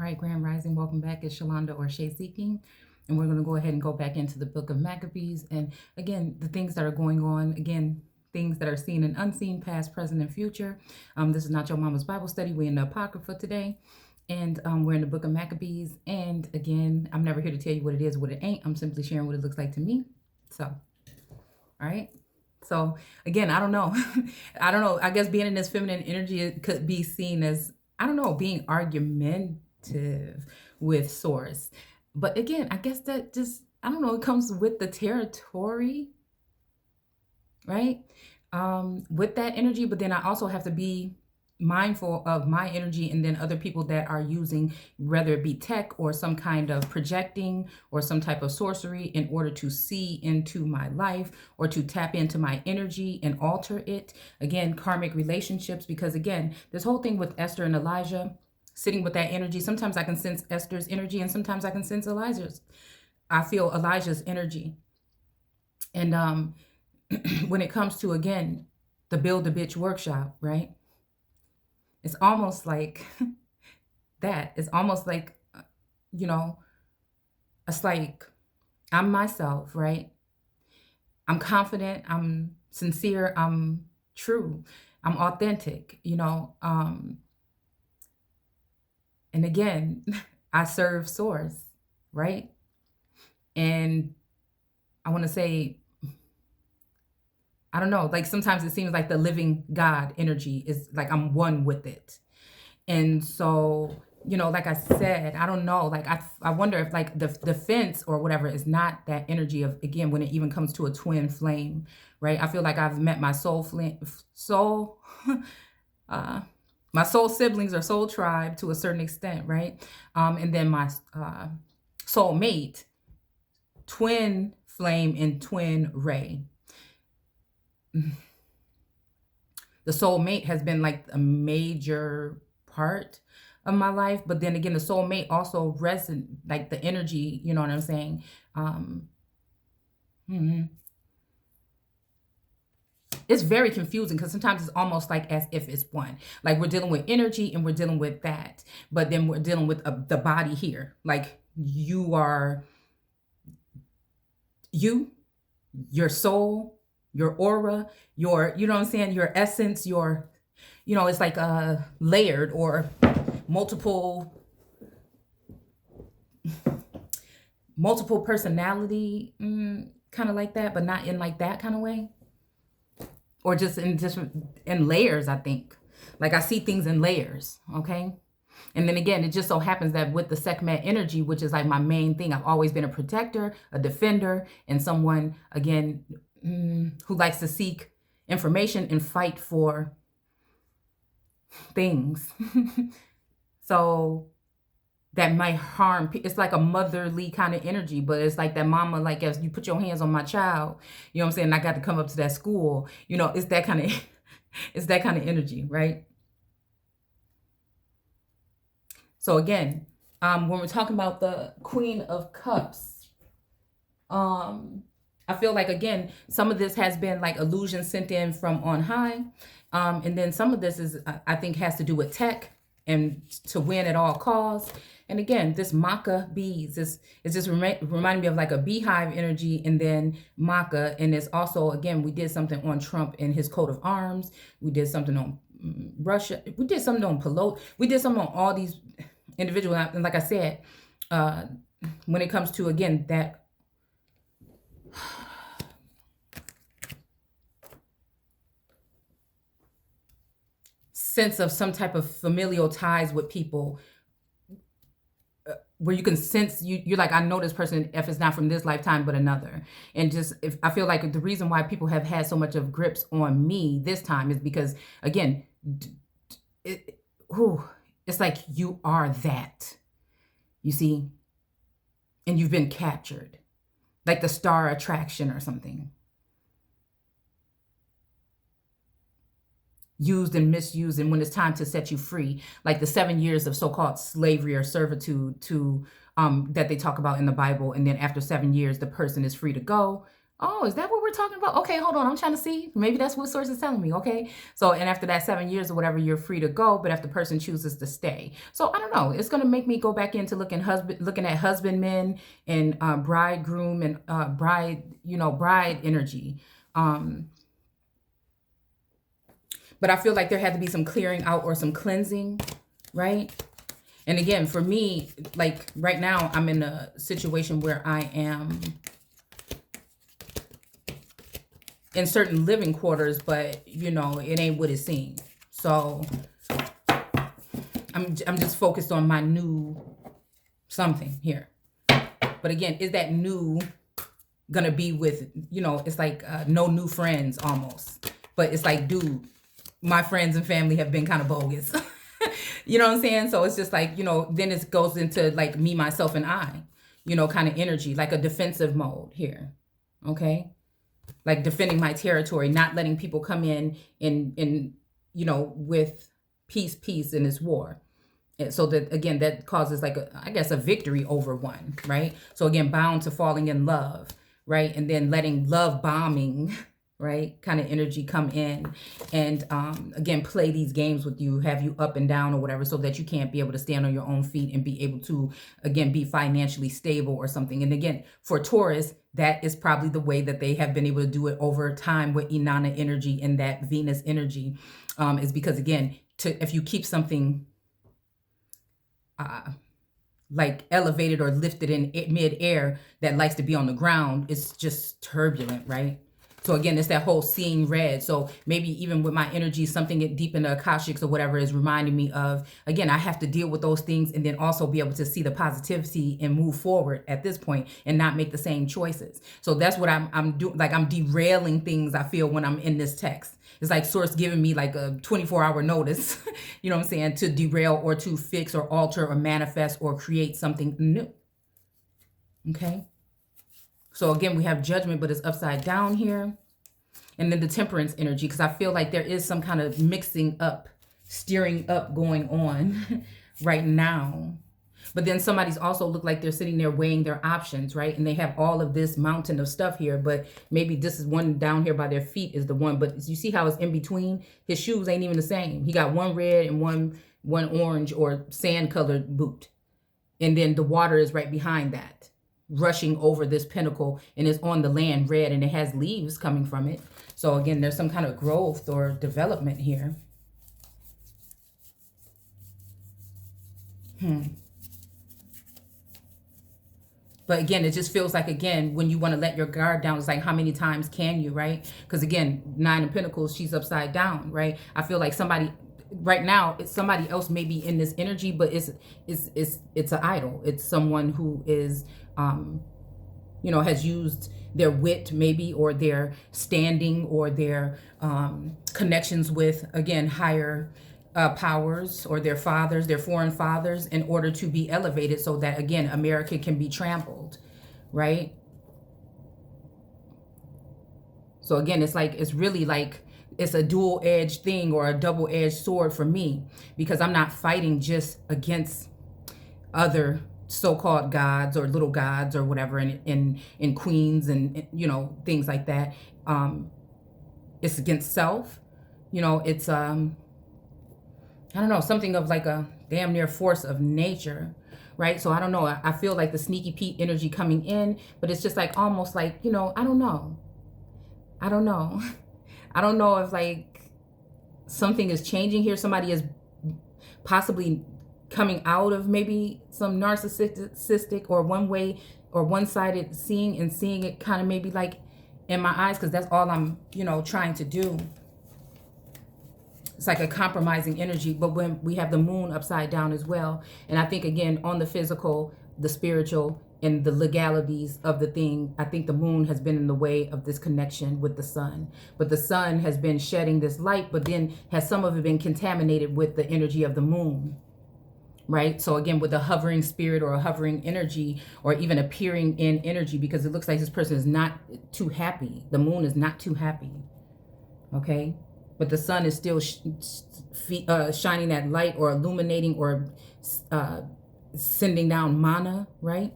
All right, Grand Rising, welcome back. It's Shalonda or Shay Seeking. And we're going to go ahead and go back into the book of Maccabees. And again, the things that are going on, again, things that are seen and unseen, past, present, and future. This is not your mama's Bible study. We're in the Apocrypha today. And we're in the book of Maccabees. And again, I'm never here to tell you what it is, what it ain't. I'm simply sharing what it looks like to me. So, all right. So again, I don't know. I don't know. I guess being in this feminine energy, it could be seen as, I don't know, being argumentative with source. But again, I guess that just, I don't know, it comes with the territory, right? With that energy, but then I also have to be mindful of my energy and then other people that are using, whether it be tech or some kind of projecting or some type of sorcery in order to see into my life or to tap into my energy and alter it. Again, karmic relationships, because again, this whole thing with Esther and Elijah, sitting with that energy, sometimes I can sense Esther's energy and sometimes I can sense Elijah's. I feel Elijah's energy. And when it comes to, again, the Build a Bitch workshop, right? It's almost like that. It's almost like, it's like I'm myself, right? I'm confident, I'm sincere, I'm true, I'm authentic, and again, I serve source, right? And I want to say, I don't know, like sometimes it seems like the living God energy is like I'm one with it. And so, like I said, I don't know, like I wonder if like the fence or whatever is not that energy of, again, when it even comes to a twin flame, right? I feel like I've met my uh, my soul siblings or soul tribe to a certain extent, right? And then my soul mate, twin flame and twin ray. The soulmate has been like a major part of my life, but then again, the soulmate also resonate, like the energy, you know what I'm saying? It's very confusing because sometimes it's almost like as if it's one. Like we're dealing with energy and we're dealing with that, but then we're dealing with the body here. Like you are you, your soul, your aura, your, you know what I'm saying, your essence, your, it's like layered or multiple personality, kind of like that, but not in like that kind of way, or just in layers. I think like I see things in layers. Okay. And then again, it just so happens that with the Sekhmet energy, which is like my main thing, I've always been a protector, a defender, and someone, again, who likes to seek information and fight for things. So that might harm. It's like a motherly kind of energy, but it's like that mama, like as you put your hands on my child, you know what I'm saying? I got to come up to that school, it's that kind of, it's that kind of energy, right? So again, when we're talking about the Queen of Cups, I feel like, again, some of this has been like illusion sent in from on high. And then some of this is, I think, has to do with tech and to win at all costs. And again, this maca beads, is just reminding me of like a beehive energy, and then maca. And it's also, again, we did something on Trump and his coat of arms. We did something on Russia. We did something on Pelosi. We did something on all these individuals. And like I said, when it comes to, again, that sense of some type of familial ties with people, where you can sense you're like, I know this person, if it's not from this lifetime but another. And just, if I feel like the reason why people have had so much of grips on me this time is because, again, it's like you are that, you see, and you've been captured, like the star attraction or something, used and misused, and when it's time to set you free, like the 7 years of so-called slavery or servitude to that they talk about in the Bible, and then after 7 years the person is free to go. Oh, is that what we're talking about? Okay, hold on. I'm trying to see. Maybe that's what source is telling me. Okay. So, and after that 7 years or whatever, you're free to go. But if the person chooses to stay, so I don't know. It's gonna make me go back into looking at husbandmen and bridegroom and bride, bride energy. Um, but I feel like there had to be some clearing out or some cleansing, right? And again, for me, like right now, I'm in a situation where I am in certain living quarters, but it ain't what it seems. So I'm just focused on my new something here. But again, is that new gonna be with, it's like no new friends almost. But it's like, dude, my friends and family have been kind of bogus. You know what I'm saying? So it's just like, then it goes into like me, myself, and I, kind of energy, like a defensive mode here. Okay. Like defending my territory, not letting people come in with peace in this war. And so that, again, that causes like a victory over one, right? So again, bound to falling in love, right? And then letting love bombing, right, kind of energy come in and again, play these games with you, have you up and down or whatever, so that you can't be able to stand on your own feet and be able to, again, be financially stable or something. And again, for Taurus, that is probably the way that they have been able to do it over time with Inanna energy and that Venus energy, is because, again, if you keep something like elevated or lifted in mid-air that likes to be on the ground, it's just turbulent, right? So again, it's that whole seeing red. So maybe even with my energy, something deep in the Akashics or whatever is reminding me of, again, I have to deal with those things and then also be able to see the positivity and move forward at this point and not make the same choices. So that's what I'm doing. Like I'm derailing things, I feel, when I'm in this text. It's like source giving me like a 24-hour notice, you know what I'm saying, to derail or to fix or alter or manifest or create something new. Okay. So again, we have Judgment, but it's upside down here. And then the Temperance energy, because I feel like there is some kind of mixing up, steering up going on right now. But then somebody's also look like they're sitting there weighing their options, right? And they have all of this mountain of stuff here, but maybe this is one down here by their feet is the one. But you see how it's in between? His shoes ain't even the same. He got one red and one orange or sand colored boot. And then the water is right behind that, rushing over this pinnacle, and it's on the land, red, and it has leaves coming from it. So again, there's some kind of growth or development here. But again, it just feels like, again, when you want to let your guard down, it's like, how many times can you, right? Because again, Nine of Pentacles, she's upside down, right? I feel like somebody right now, it's somebody else maybe in this energy, but it's an idol. It's someone who is, has used their wit maybe, or their standing, or their connections with, again, higher powers, or their fathers, their foreign fathers, in order to be elevated so that, again, America can be trampled, right? So again, it's like, it's really like, it's a dual-edged thing or a double-edged sword for me, because I'm not fighting just against other so-called gods or little gods or whatever in queens and things like that. It's against self, it's I don't know, something of like a damn near force of nature, right? So I don't know, I feel like the Sneaky Pete energy coming in, but it's just like almost like, I don't know I don't know if like something is changing here. Somebody is possibly coming out of maybe some narcissistic or one way or one-sided seeing it kind of maybe like in my eyes, because that's all I'm trying to do. It's like a compromising energy. But when we have the moon upside down as well, and I think, again, on the physical, the spiritual, and the legalities of the thing, I think the moon has been in the way of this connection with the sun. But the sun has been shedding this light, but then has some of it been contaminated with the energy of the moon, right? So again, with a hovering spirit or a hovering energy, or even appearing in energy, because it looks like this person is not too happy. The moon is not too happy, okay? But the sun is still shining that light, or illuminating, or sending down mana, right?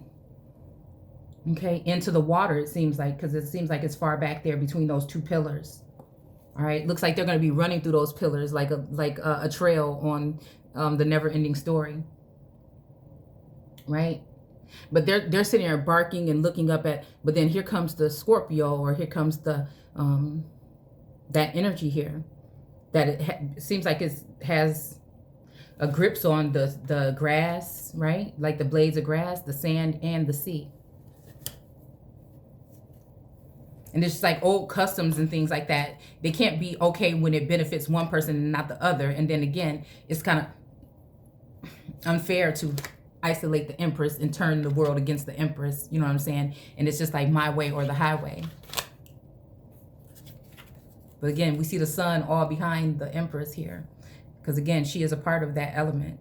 Okay, into the water, it seems like, because it seems like it's far back there between those two pillars. All right, looks like they're going to be running through those pillars like a trail on the never-ending story, right? But they're sitting there barking and looking up at. But then here comes the Scorpio, or here comes the that energy here that it seems like it has a grips on the grass, right? Like the blades of grass, the sand, and the sea. And it's just like old customs and things like that. They can't be okay when it benefits one person and not the other. And then again, it's kind of unfair to isolate the Empress and turn the world against the Empress. You know what I'm saying? And it's just like my way or the highway. But again, we see the sun all behind the Empress here. Because again, she is a part of that element.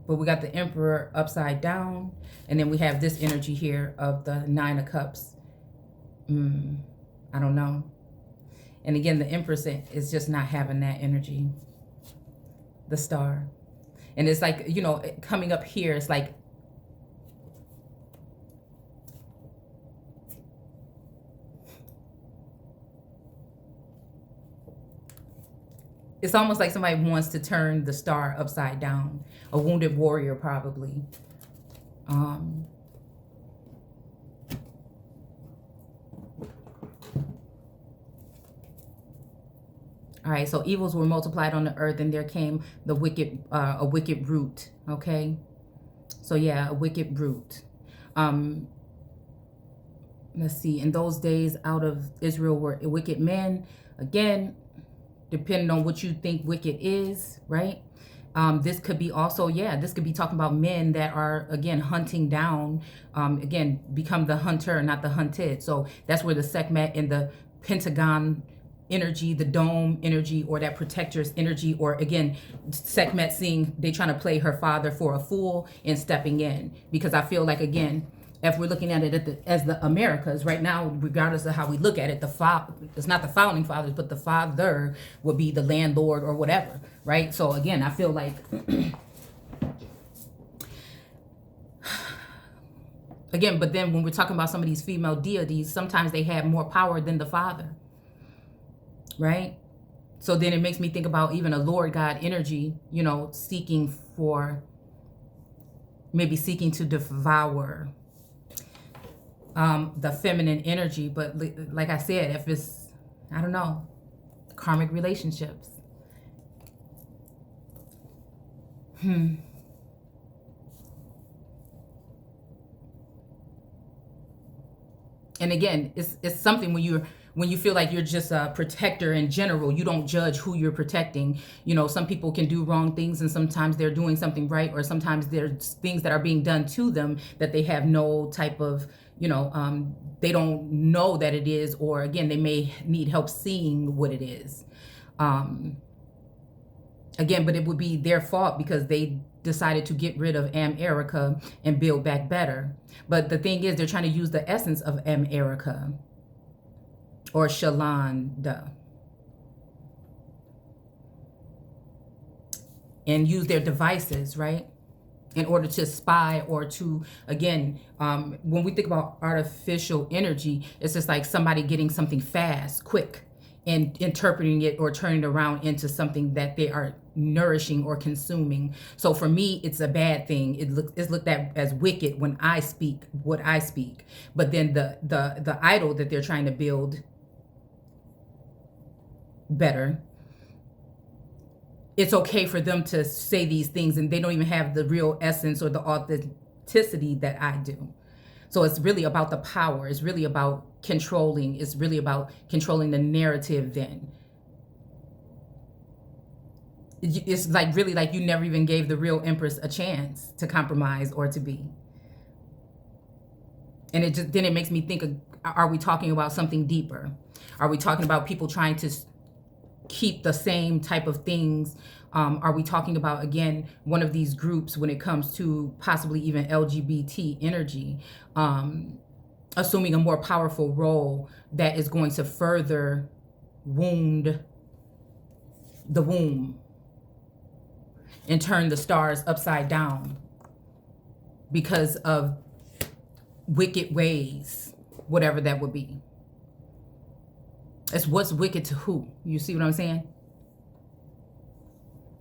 But we got the Emperor upside down. And then we have this energy here of the Nine of Cups. I don't know. And again, the Empress is just not having that energy. The Star. And it's like, you know, coming up here, it's like, it's almost like somebody wants to turn the Star upside down. A wounded warrior, probably. All right, so evils were multiplied on the earth, and there came the wicked, a wicked root. Okay, so yeah, a wicked root. Let's see. In those days, out of Israel were wicked men. Again, depending on what you think wicked is, right? This could be also, yeah, this could be talking about men that are, again, hunting down, again, become the hunter, not the hunted. So that's where the Sekhmet and the Pentagon energy, the dome energy, or that protector's energy, or again, Sekhmet seeing they trying to play her father for a fool and stepping in. Because I feel like, again, if we're looking at it as the Americas right now, regardless of how we look at it, it's not the founding fathers, but the father would be the landlord or whatever, right? So again, I feel like, again, but then when we're talking about some of these female deities, sometimes they have more power than the father, right? So then it makes me think about even a Lord God energy, you know, maybe seeking to devour the feminine energy. But like I said, if it's, I don't know, karmic relationships. And again, it's something when you feel like you're just a protector in general, you don't judge who you're protecting. You know, some people can do wrong things, and sometimes they're doing something right, or sometimes there's things that are being done to them that they have no type of, you know, they don't know that it is, or again, they may need help seeing what it is. Again, but it would be their fault because they decided to get rid of America and build back better. But the thing is, they're trying to use the essence of America or Shalanda and use their devices, right, in order to spy or to, again, when we think about artificial energy, it's just like somebody getting something fast, quick, and interpreting it or turning it around into something that they are nourishing or consuming. So for me, it's a bad thing. It's looked at as wicked when I speak what I speak. But then the idol that they're trying to build better, it's okay for them to say these things, and they don't even have the real essence or the authenticity that I do. So it's really about the power. It's really about controlling. It's really about controlling the narrative then. It's like really like you never even gave the real Empress a chance to compromise or to be. And then it makes me think of, are we talking about something deeper? Are we talking about people trying to keep the same type of things? Are we talking about, again, one of these groups when it comes to possibly even LGBT energy, assuming a more powerful role that is going to further wound the womb and turn the stars upside down because of wicked ways, whatever that would be. It's what's wicked to who. You see what I'm saying?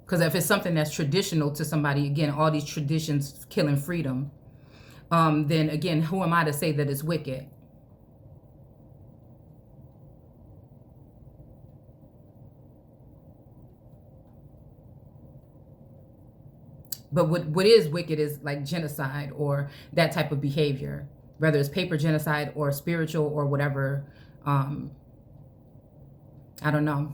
Because if it's something that's traditional to somebody, again, all these traditions killing freedom, then again, who am I to say that it's wicked? But what is wicked is like genocide or that type of behavior, whether it's paper genocide or spiritual or whatever. I don't know.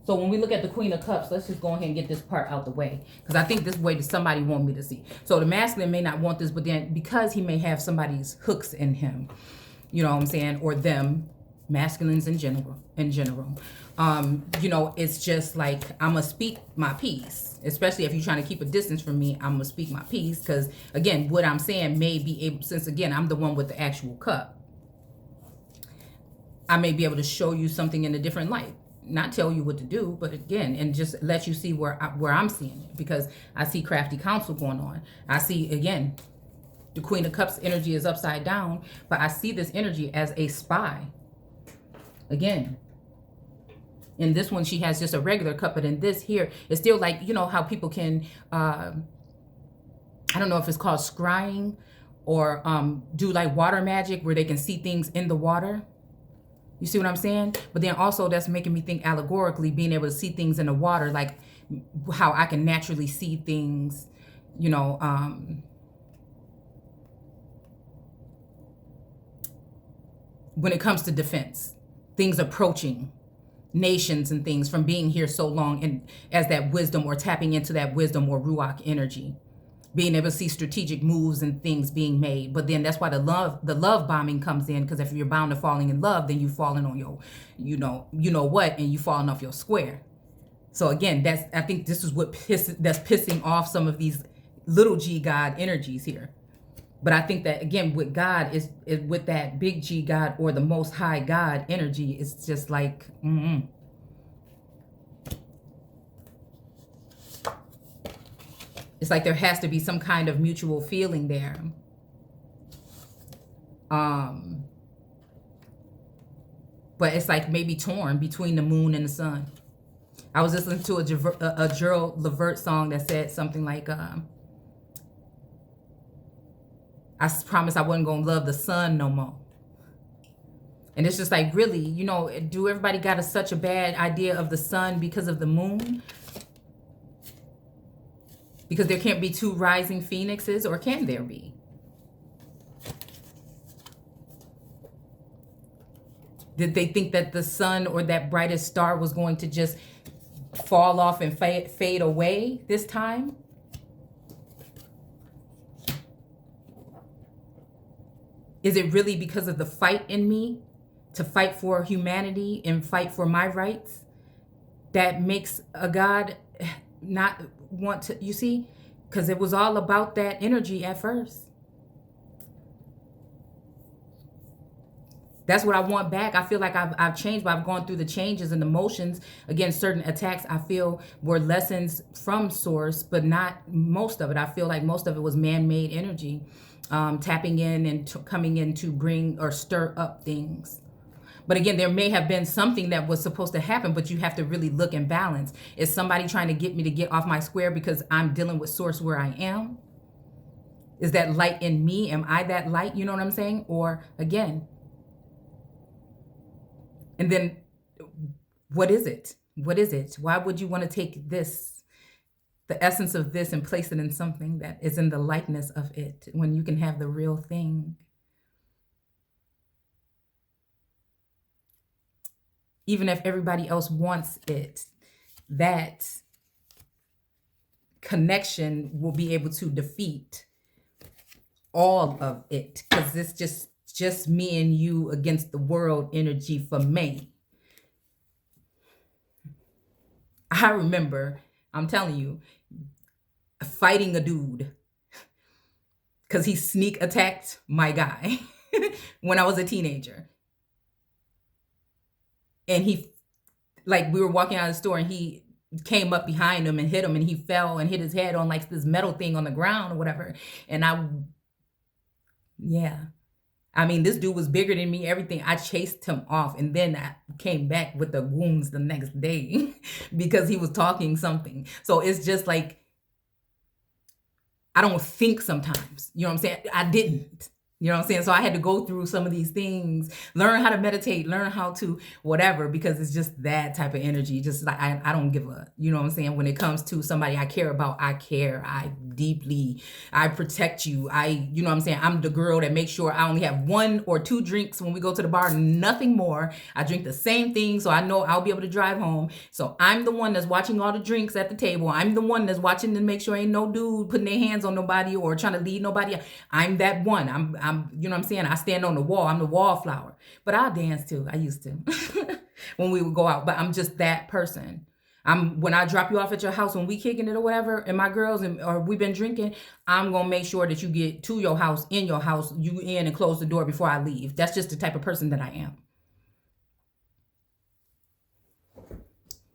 So when we look at the Queen of Cups, let's just go ahead and get this part out the way, because I think this way that somebody want me to see. So the masculine may not want this, but then because he may have somebody's hooks in him, you know what I'm saying, or them, masculines in general, you know, it's just like, I'm gonna speak my piece, especially if you're trying to keep a distance from me. I'm gonna speak my piece, because again, what I'm saying may be able, since again, I'm the one with the actual cup, I may be able to show you something in a different light, not tell you what to do, but again, and just let you see where I'm seeing it, because I see crafty counsel going on. I see, again, the Queen of Cups energy is upside down, but I see this energy as a spy. Again, in this one, she has just a regular cup, but in this here, it's still like, you know how people can, I don't know if it's called scrying, or do like water magic where they can see things in the water. You see what I'm saying? But then also that's making me think allegorically, being able to see things in the water, like how I can naturally see things, you know, when it comes to defense, things approaching nations and things from being here so long, and as that wisdom, or tapping into that wisdom or ruach energy, being able to see strategic moves and things being made. But then that's why the love bombing comes in, because if you're bound to falling in love, then you falling on your, you know what, and you falling off your square. So again, I think this is what that's pissing off some of these little G God energies here. But I think that again, with God is with that big G God, or the Most High God energy, it's just like, it's like there has to be some kind of mutual feeling there. But it's like maybe torn between the moon and the sun. I was listening to a Gerald Levert song that said something like, I promised I wasn't going to love the sun no more. And it's just like, really, you know, do everybody got such a bad idea of the sun because of the moon? Because there can't be two rising phoenixes, or can there be? Did they think that the sun or that brightest star was going to just fall off and fade away this time? Is it really because of the fight in me to fight for humanity and fight for my rights that makes a God not want to, you see? Because it was all about that energy at first. That's what I want back. I feel like I've changed, but I've gone through the changes and emotions. Again, certain attacks I feel were lessons from source, but not most of it. I feel like most of it was man-made energy, tapping in and coming in to bring or stir up things. But again, there may have been something that was supposed to happen, but you have to really look and balance. Is somebody trying to get me to get off my square because I'm dealing with source where I am? Is that light in me? Am I that light? You know what I'm saying? Or again, and then what is it? What is it? Why would you want to take this, the essence of this, and place it in something that is in the likeness of it, when you can have the real thing? Even if everybody else wants it, that connection will be able to defeat all of it, because it's just me and you against the world energy for me. I remember, I'm telling you, fighting a dude because he sneak attacked my guy when I was a teenager. And he, like, we were walking out of the store and he came up behind him and hit him, and he fell and hit his head on like this metal thing on the ground or whatever. And I Yeah. I mean, this dude was bigger than me, everything. I chased him off and then I came back with the wounds the next day because he was talking something. So it's just like, I don't think sometimes, you know what I'm saying? I didn't. You know what I'm saying? So I had to go through some of these things, learn how to meditate, learn how to whatever, because it's just that type of energy. Just like I don't give a, you know what I'm saying? When it comes to somebody I care about, I care. I deeply, I protect you. You know what I'm saying? I'm the girl that makes sure I only have 1 or 2 drinks when we go to the bar, nothing more. I drink the same thing, so I know I'll be able to drive home. So I'm the one that's watching all the drinks at the table. I'm the one that's watching to make sure ain't no dude putting their hands on nobody or trying to lead nobody. I'm that one. I'm, you know what I'm saying? I stand on the wall. I'm the wallflower. But I'll dance too. I used to when we would go out. But I'm just that person. When I drop you off at your house, when we kicking it or whatever, and my girls or we've been drinking, I'm gonna make sure that you get to your house, in your house, you in and close the door before I leave. That's just the type of person that I am.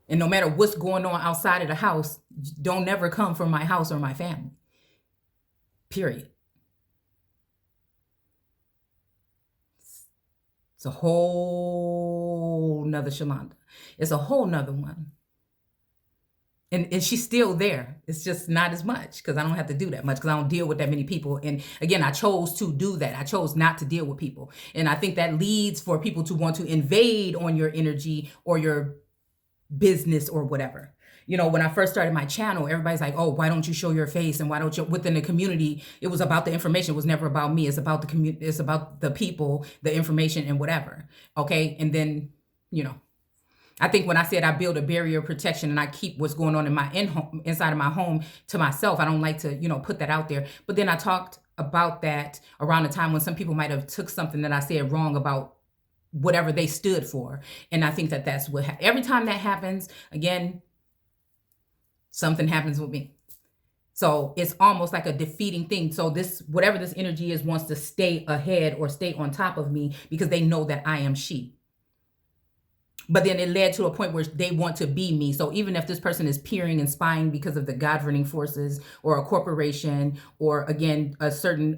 And no matter what's going on outside of the house, don't never come from my house or my family. Period. It's a whole nother Shalonda. It's a whole nother one. And she's still there. It's just not as much because I don't have to do that much because I don't deal with that many people. And again, I chose to do that. I chose not to deal with people. And I think that leads for people to want to invade on your energy or your business or whatever. You know, when I first started my channel, everybody's like, oh, why don't you show your face? And why don't you, within the community, it was about the information. It was never about me. It's about the community. It's about the people, the information and whatever. Okay. And then, you know, I think when I said I build a barrier of protection and I keep what's going on in my inside of my home to myself, I don't like to, you know, put that out there. But then I talked about that around the time when some people might have took something that I said wrong about whatever they stood for. And I think that that's what, every time that happens, again, something happens with me. So it's almost like a defeating thing. So this, whatever this energy is, wants to stay ahead or stay on top of me because they know that I am she. But then it led to a point where they want to be me. So even if this person is peering and spying because of the governing forces or a corporation or, again, a certain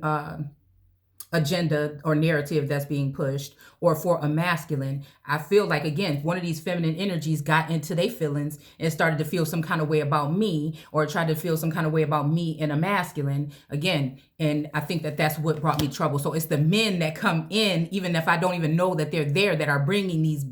agenda or narrative that's being pushed, or for a masculine, I feel like, again, one of these feminine energies got into their feelings and started to feel some kind of way about me, or tried to feel some kind of way about me in a masculine again. And I think that that's what brought me trouble. So it's the men that come in, even if I don't even know that they're there, that are bringing these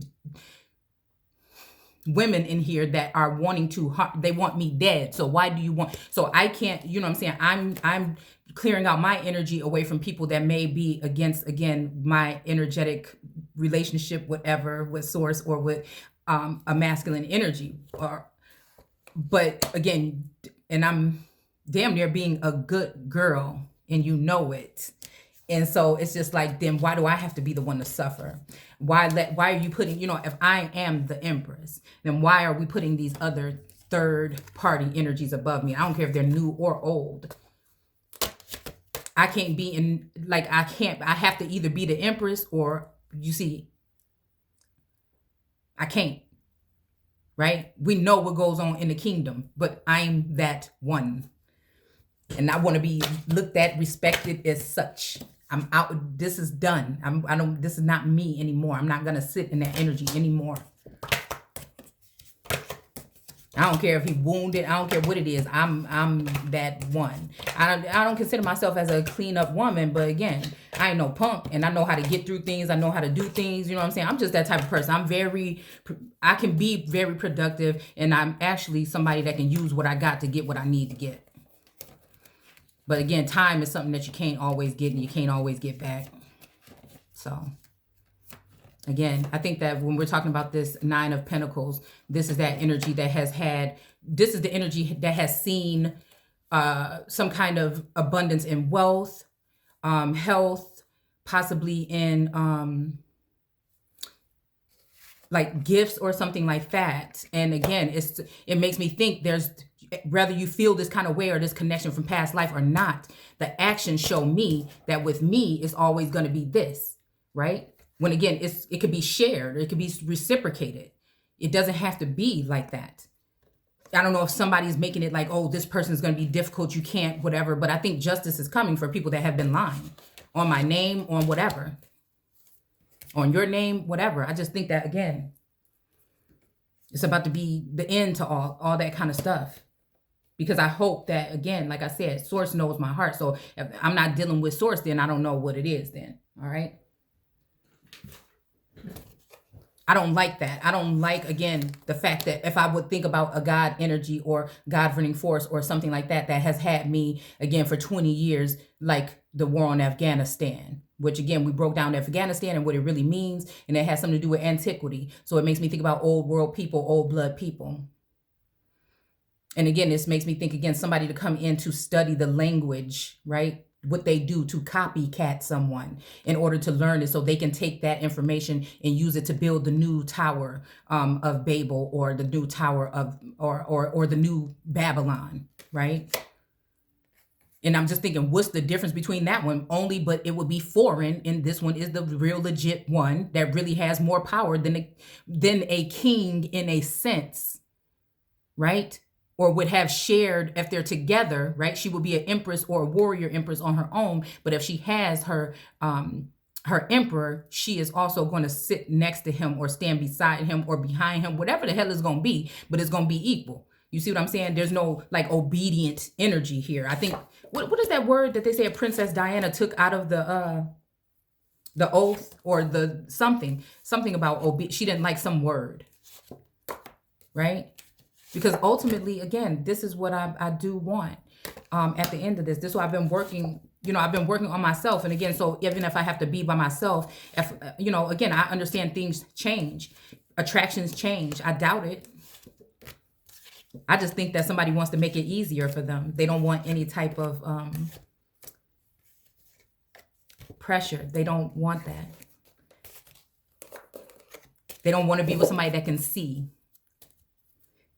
women in here that are wanting to, they want me dead. So why do you want, so I can't, you know what I'm saying? I'm clearing out my energy away from people that may be against, again, my energetic relationship, whatever, with source or with a masculine energy. But again, and I'm damn near being a good girl and you know it. And so it's just like, then why do I have to be the one to suffer? Why are you putting, you know, if I am the empress, then why are we putting these other third party energies above me? I don't care if they're new or old. I can't be in, like, I have to either be the empress or, you see, I can't, right? We know what goes on in the kingdom, but I'm that one. And I want to be looked at, respected as such. I'm out. This is done. This is not me anymore. I'm not going to sit in that energy anymore. I don't care if he's wounded. I don't care what it is. I'm that one. I don't consider myself as a clean-up woman, but again, I ain't no punk, and I know how to get through things. I know how to do things. You know what I'm saying? I'm just that type of person. I can be very productive, and I'm actually somebody that can use what I got to get what I need to get. But again, time is something that you can't always get, and you can't always get back. So again, I think that when we're talking about this 9 of Pentacles, this is that energy that this is the energy that has seen some kind of abundance in wealth, health, possibly in like gifts or something like that. And again, it makes me think whether you feel this kind of way or this connection from past life or not, the actions show me that with me, it's always going to be this, right? When again, it could be shared, or it could be reciprocated. It doesn't have to be like that. I don't know if somebody's making it like, oh, this person is going to be difficult, you can't, whatever. But I think justice is coming for people that have been lying. on my name, on whatever, on your name, whatever. I just think that, again, it's about to be the end to all that kind of stuff. Because I hope that, again, like I said, source knows my heart. So if I'm not dealing with source, then I don't know what it is then. All right. I don't like that. I don't like, again, the fact that if I would think about a God energy or governing force or something like that, that has had me, again, for 20 years, like the war on Afghanistan, which, again, we broke down Afghanistan and what it really means. And it has something to do with antiquity. So it makes me think about old world people, old blood people. And again, this makes me think, again, somebody to come in to study the language, right? What they do to copycat someone in order to learn it so they can take that information and use it to build the new Tower of Babel, or the new Tower of, or the new Babylon, right? And I'm just thinking, what's the difference between that one? Only, but it would be foreign, and this one is the real legit one that really has more power than a king in a sense, right? Or would have shared if they're together, right? She would be an empress or a warrior empress on her own. But if she has her emperor, she is also going to sit next to him or stand beside him or behind him, whatever the hell it's going to be, but it's going to be equal. You see what I'm saying? There's no like obedient energy here. I think, what is that word that they say Princess Diana took out of the oath, or the something about she didn't like some word, right? Because ultimately, again, this is what I do want at the end of this. This is why I've been working, I've been working on myself. And again, so even if I have to be by myself, if, again, I understand things change. Attractions change. I doubt it. I just think that somebody wants to make it easier for them. They don't want any type of pressure. They don't want that. They don't want to be with somebody that can see.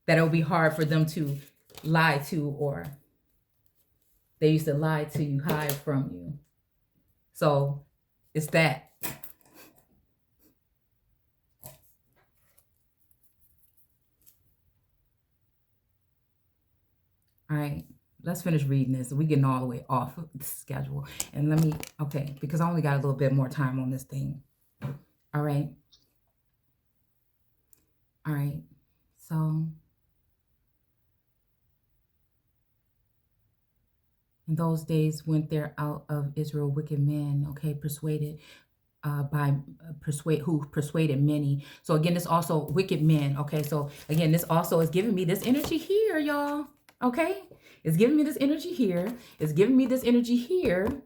That it'll be hard for them to lie to, or they used to lie to you, hide from you. So it's that. All right, let's finish reading this. We're getting all the way off of the schedule. And let me, okay, because I only got a little bit more time on this thing. All right. All right, so... In those days went there out of Israel wicked men, okay, persuaded who persuaded many. So again, this also wicked men, okay? So again, this also is giving me this energy here, y'all, okay? It's giving me this energy here. It's giving me this energy here.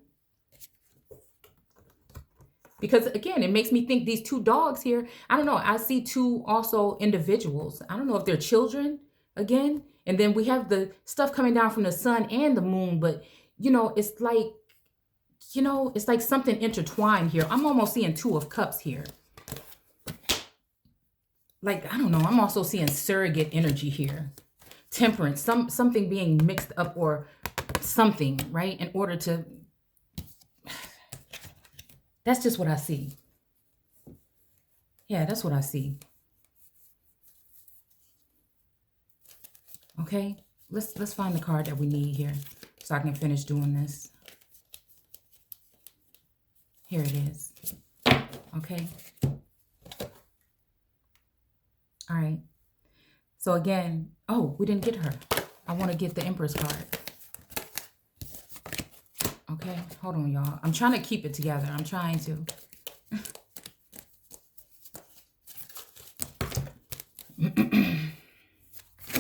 Because again, it makes me think these two dogs here, I don't know, I see two also individuals. I don't know if they're children again. And then we have the stuff coming down from the sun and the moon, but it's like, it's like something intertwined here. I'm almost seeing Two of Cups here. Like, I don't know, I'm also seeing surrogate energy here. Temperance, something being mixed up or something, right? In order to, that's just what I see. Yeah, that's what I see. Okay, let's find the card that we need here so I can finish doing this. Here it is. Okay. All right. So again, oh, we didn't get her. I want to get the Empress card. Okay, hold on, y'all. I'm trying to keep it together. I'm trying to.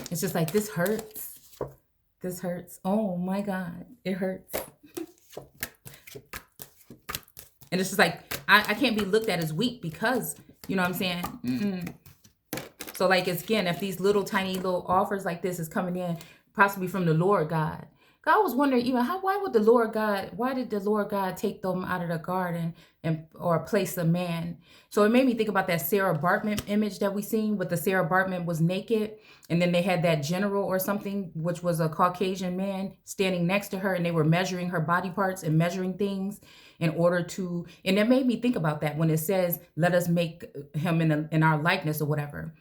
It's just like, this hurts. This hurts. Oh my God, it hurts. And it's just like, I can't be looked at as weak because, you know what I'm saying? So like, again, if these little tiny little offers like this is coming in, possibly from the Lord God. God was wondering, even why did the Lord God take them out of the garden or place a man? So it made me think about that Sarah Bartman image that we seen with the Sarah Bartman was naked. And then they had that general or something, which was a Caucasian man standing next to her, and they were measuring her body parts and measuring things in order to, and it made me think about that when it says, let us make him in our likeness or whatever.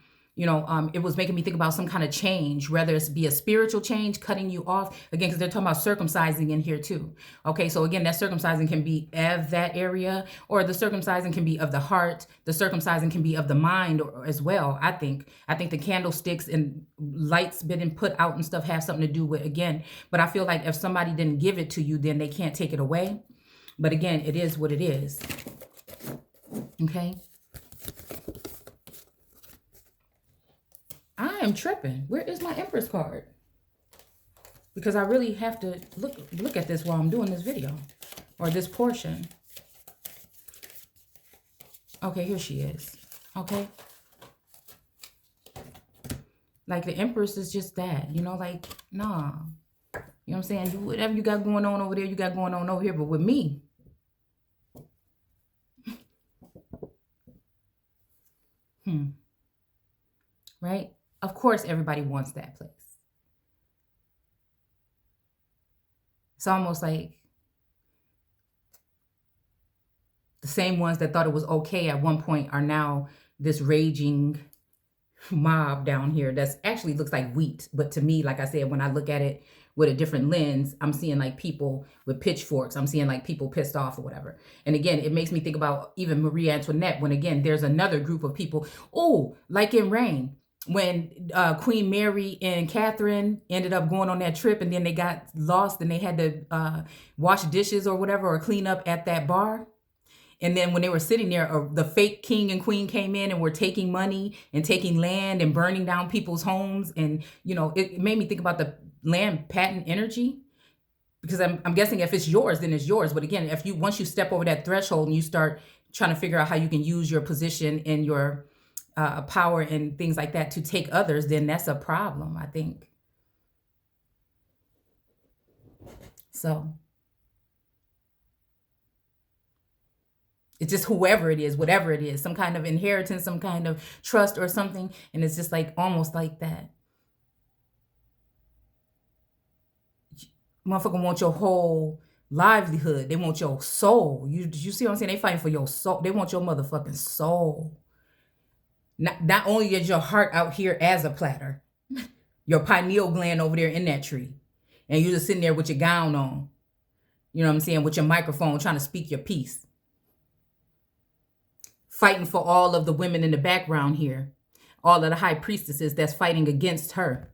it was making me think about some kind of change, whether it's be a spiritual change, cutting you off, again, because they're talking about circumcising in here too. Okay, so again, that circumcising can be of that area, or the circumcising can be of the heart. The circumcising can be of the mind as well. I think the candlesticks and lights being put out and stuff have something to do with, again, but I feel like if somebody didn't give it to you, then they can't take it away. But again, it is what it is. Okay. I am tripping. Where is my Empress card? Because I really have to look at this while I'm doing this video, or this portion. Okay, here she is. Okay. Like the Empress is just that, like, nah. You know what I'm saying? Whatever you got going on over there, you got going on over here. But with me, right? Of course, everybody wants that place. It's almost like the same ones that thought it was okay at one point are now this raging mob down here that's actually looks like wheat. But to me, like I said, when I look at it with a different lens, I'm seeing like people with pitchforks. I'm seeing like people pissed off or whatever. And again, it makes me think about even Marie Antoinette, when again, there's another group of people. Oh, like in Reign, when Queen Mary and Catherine ended up going on that trip, and then they got lost and they had to wash dishes or whatever, or clean up at that bar. And then when they were sitting there, the fake king and queen came in and were taking money and taking land and burning down people's homes. And, it made me think about the land patent energy, because I'm guessing if it's yours, then it's yours. But again, once you step over that threshold and you start trying to figure out how you can use your position and your power and things like that to take others, then that's a problem, I think. So it's just whoever it is, whatever it is, some kind of inheritance, some kind of trust or something. And it's just like almost like that. Motherfucker want your whole livelihood. They want your soul. You see what I'm saying? They fighting for your soul. They want your motherfucking soul. Not only is your heart out here as a platter, your pineal gland over there in that tree, and you're just sitting there with your gown on, you know what I'm saying, with your microphone trying to speak your piece. Fighting for all of the women in the background here, all of the high priestesses that's fighting against her.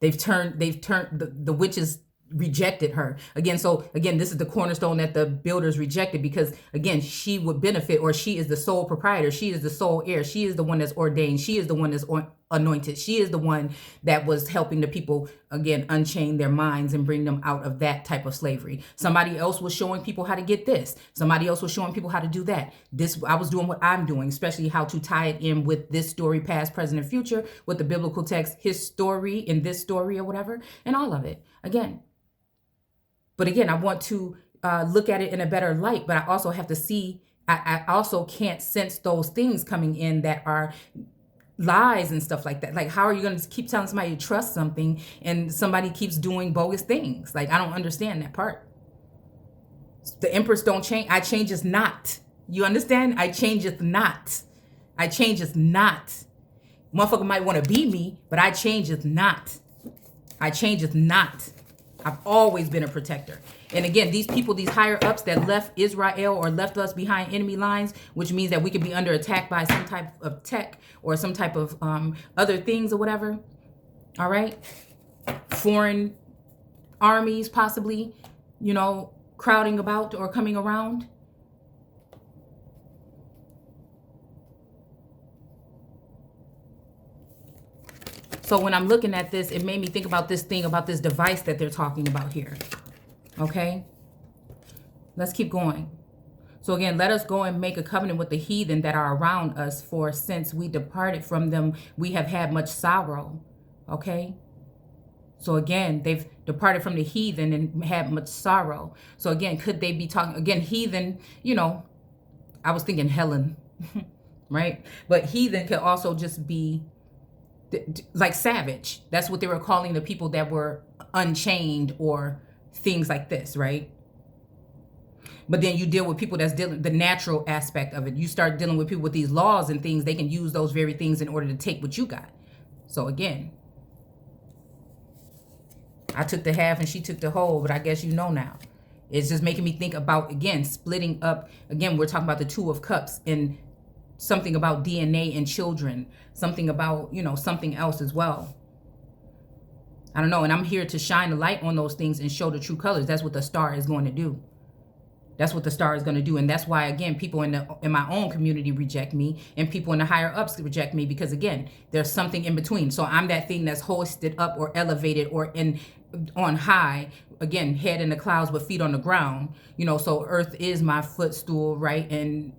They've turned the witches rejected her again. So again, this is the cornerstone that the builders rejected, because again, she would benefit, or she is the sole proprietor. She is the sole heir. She is the one that's ordained. She is the one that's anointed. She is the one that was helping the people, again, unchain their minds and bring them out of that type of slavery. Somebody else was showing people how to get this. Somebody else was showing people how to do that. I was doing what I'm doing, especially how to tie it in with this story, past, present, and future, with the biblical text, his story in this story or whatever, and all of it. But again, I want to look at it in a better light, but I also have to see, I also can't sense those things coming in that are lies and stuff like that. Like, how are you going to keep telling somebody to trust something and somebody keeps doing bogus things? Like, I don't understand that part. The Empress don't change. I changeth not. You understand? I changeth not. I changeth not. Motherfucker might want to be me, but I changeth not. I changeth not. I've always been a protector. And again, these people, these higher ups that left Israel or left us behind enemy lines, which means that we could be under attack by some type of tech or some type of other things or whatever. All right. Foreign armies possibly, crowding about or coming around. So when I'm looking at this, it made me think about this thing, about this device that they're talking about here. Okay, let's keep going. So again, let us go and make a covenant with the heathen that are around us, for since we departed from them, we have had much sorrow. Okay, so again, they've departed from the heathen and had much sorrow. So again, could they be talking, again, heathen, I was thinking Helen, right? But heathen could also just be like savage. That's what they were calling the people that were unchained or things like this, right? But then you deal with people that's dealing the natural aspect of it. You start dealing with people with these laws and things, they can use those very things in order to take what you got. So again, I took the half and she took the whole, but I guess you know now. It's just making me think about, again, splitting up. Again, we're talking about the Two of Cups and something about DNA and children, something about, you know, something else as well. I don't know. And I'm here to shine the light on those things and show the true colors. That's what the star is going to do. That's what the star is going to do. And that's why, again, people in my own community reject me and people in the higher ups reject me, because, again, there's something in between. So I'm that thing that's hoisted up or elevated or on high, again, head in the clouds but feet on the ground. You know, so earth is my footstool, right? And,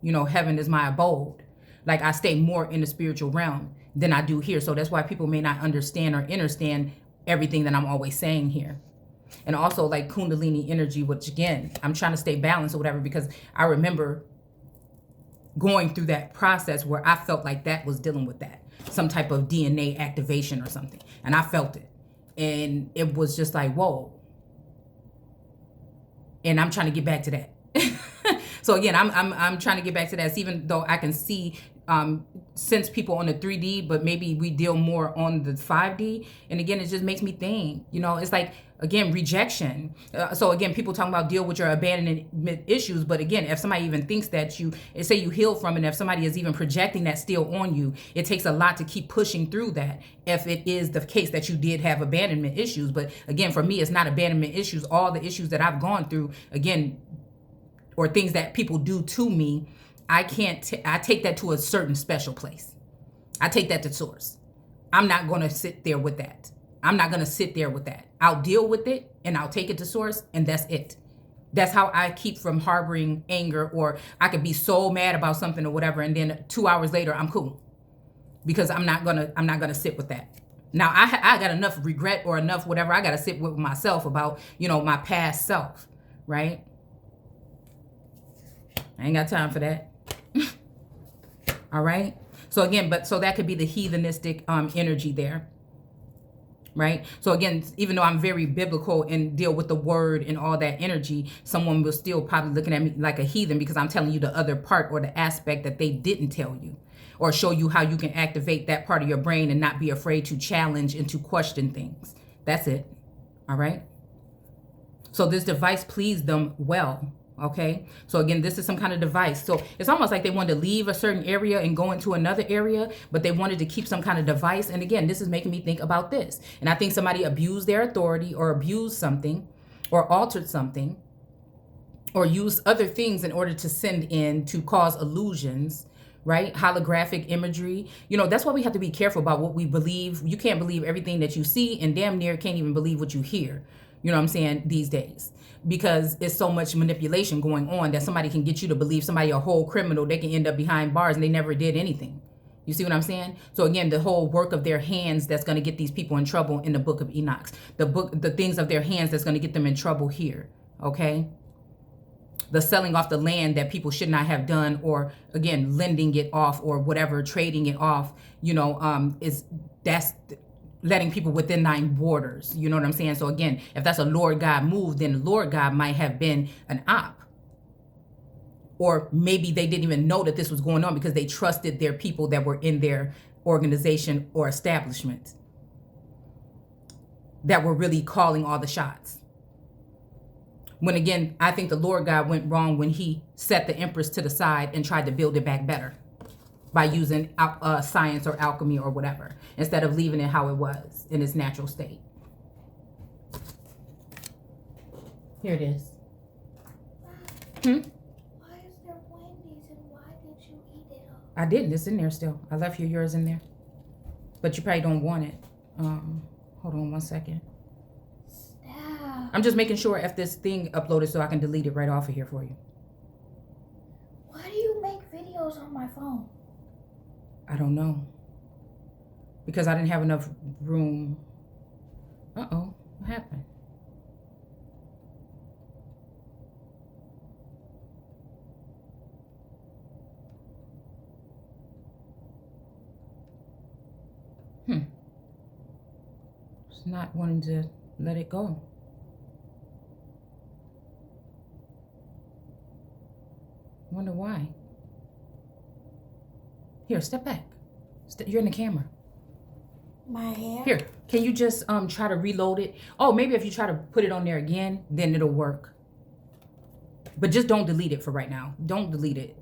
you know, heaven is my abode. Like, I stay more in the spiritual realm than I do here. So that's why people may not understand or understand everything that I'm always saying here. And also like Kundalini energy, which again, I'm trying to stay balanced or whatever, because I remember going through that process where I felt like that was dealing with that, some type of DNA activation or something. And I felt it. And it was just like, whoa. And I'm trying to get back to that. So again, I'm trying to get back to that, even though I can see sense people on the 3D, but maybe we deal more on the 5D. And again, it just makes me think, you know, it's like, again, rejection. So again, people talking about deal with your abandonment issues. But again, if somebody even thinks that say you heal from it, and if somebody is even projecting that still on you, it takes a lot to keep pushing through that if it is the case that you did have abandonment issues. But again, for me, it's not abandonment issues. All the issues that I've gone through, again, or things that people do to me, I take that to a certain special place. I take that to source. I'm not going to sit there with that. I'm not going to sit there with that. I'll deal with it and I'll take it to source, and that's it. That's how I keep from harboring anger, or I could be so mad about something or whatever, and then 2 hours later I'm cool, because I'm not gonna sit with that. Now I got enough regret or enough whatever I got to sit with myself about, you know, my past self, right? I ain't got time for that. All right. So again, so that could be the heathenistic energy there. Right. So again, even though I'm very biblical and deal with the word and all that energy, someone will still probably looking at me like a heathen, because I'm telling you the other part or the aspect that they didn't tell you, or show you how you can activate that part of your brain and not be afraid to challenge and to question things. That's it. All right. So this device pleased them well. Okay. So again, this is some kind of device. So it's almost like they wanted to leave a certain area and go into another area, but they wanted to keep some kind of device. And again, this is making me think about this. And I think somebody abused their authority or abused something or altered something or used other things in order to send in to cause illusions, right? Holographic imagery. You know, that's why we have to be careful about what we believe. You can't believe everything that you see, and damn near can't even believe what you hear. You know what I'm saying? These days. Because it's so much manipulation going on that somebody can get you to believe somebody a whole criminal. They can end up behind bars and they never did anything. You see what I'm saying? So again, the whole work of their hands that's going to get these people in trouble in the book of Enoch. The things of their hands that's going to get them in trouble here. Okay? The selling off the land that people should not have done, or again, lending it off or whatever, trading it off, you know, that's letting people within 9 borders. You know what I'm saying? So again, if that's a Lord God move, then Lord God might have been an op. Or maybe they didn't even know that this was going on because they trusted their people that were in their organization or establishment that were really calling all the shots. When again, I think the Lord God went wrong when he set the Empress to the side and tried to build it back better by using science or alchemy or whatever, instead of leaving it how it was in its natural state. Here it is. Why is there Wendy's and why did you eat it all? I didn't. It's in there still. I left yours in there. But you probably don't want it. Hold on one second. Stop. I'm just making sure if this thing uploaded so I can delete it right off of here for you. Why do you make videos on my phone? I don't know. Because I didn't have enough room. Uh-oh. What happened? It's not wanting to let it go. Wonder why. Here, step back. You're in the camera. My hair? Here, can you just try to reload it? Oh, maybe if you try to put it on there again, then it'll work. But just don't delete it for right now. Don't delete it.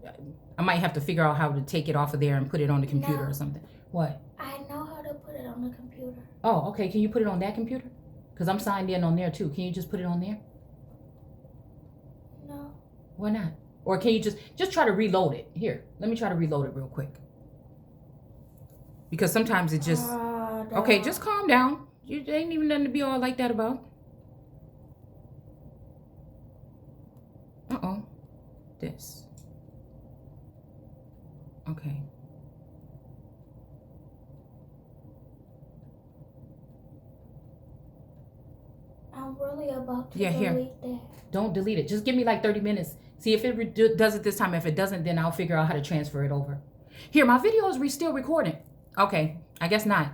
I might have to figure out how to take it off of there and put it on the computer or something. What? I know how to put it on the computer. Oh, okay. Can you put it on that computer? Because I'm signed in on there too. Can you just put it on there? No. Why not? Or can you just try to reload it? Here, let me try to reload it real quick. Because sometimes it just... Okay, just calm down. You ain't even nothing to be all like that about. Uh-oh. This. Okay. I'm really about to Yeah, here. delete that. Don't delete it. Just give me like 30 minutes. See if it does it this time. If it doesn't, then I'll figure out how to transfer it over. Here, my video is still recording. Okay, I guess not.